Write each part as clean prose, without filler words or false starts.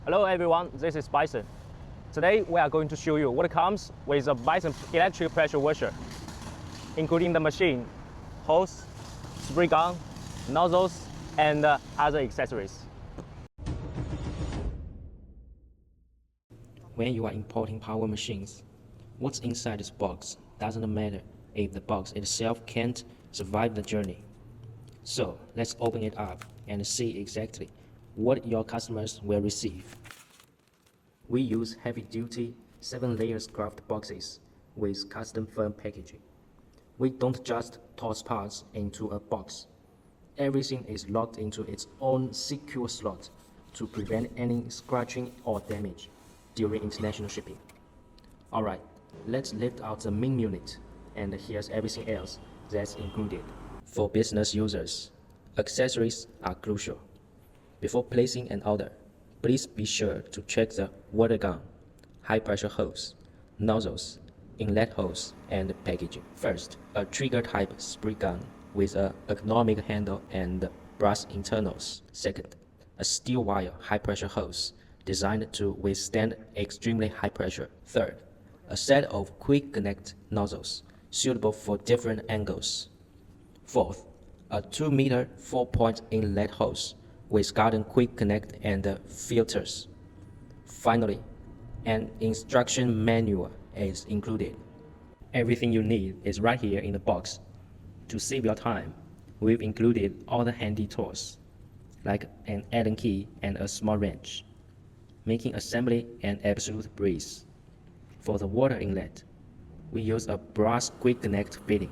Hello everyone, this is Bison. Today we are going to show you what comes with a Bison electric pressure washer, including the machine, hose, spray gun, nozzles, and other accessories. When you are importing power machines, what's inside this box doesn't matter if the box itself can't survive the journey. So let's open it up and see exactly what your customers will receive. We use heavy-duty 7-layer kraft boxes with custom firm packaging. We don't just toss parts into a box. Everything is locked into its own secure slot to prevent any scratching or damage during international shipping. Alright, let's lift out the main unit, and here's everything else that's included. For business users, accessories are crucial. Before placing an order, please be sure to check the water gun, high pressure hose, nozzles, inlet hose, and packaging. First, a trigger type spray gun with an ergonomic handle and brass internals. Second, a steel wire high pressure hose designed to withstand extremely high pressure. Third, a set of quick connect nozzles suitable for different angles. Fourth, a 2-meter 4-point inlet hose with garden quick connect and filters. Finally, an instruction manual is included. Everything you need is right here in the box. To save your time, we've included all the handy tools, like an Allen key and a small wrench, making assembly an absolute breeze. For the water inlet, we use a brass quick connect fitting.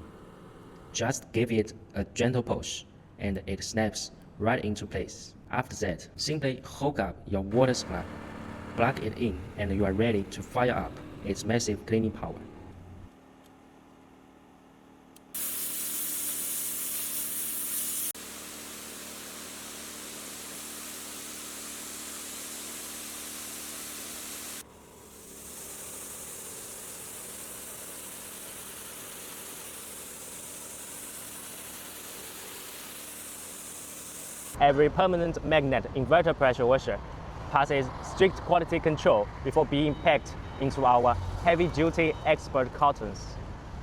Just give it a gentle push and it snaps right into place. After that, simply hook up your water supply, plug it in, and you are ready to fire up its massive cleaning power. Every permanent magnet inverter pressure washer passes strict quality control before being packed into our heavy-duty expert cartons,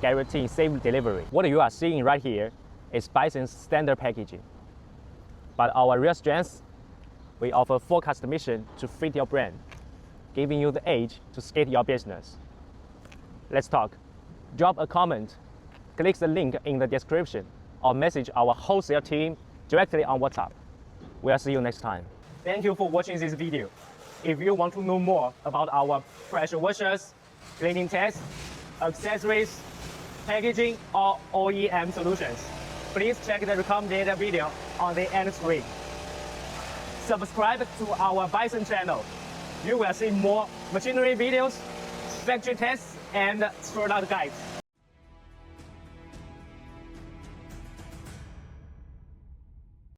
guaranteeing safe delivery. What you are seeing right here is Bison's standard packaging. But our real strength, we offer full customization to fit your brand, giving you the edge to scale your business. Let's talk. Drop a comment, click the link in the description, or message our wholesale team directly on WhatsApp. We'll see you next time. Thank you for watching this video. If you want to know more about our pressure washers, cleaning tests, accessories, packaging, or OEM solutions, please check the recommended video on the end screen. Subscribe to our Bison channel. You will see more machinery videos, factory tests, and product guides.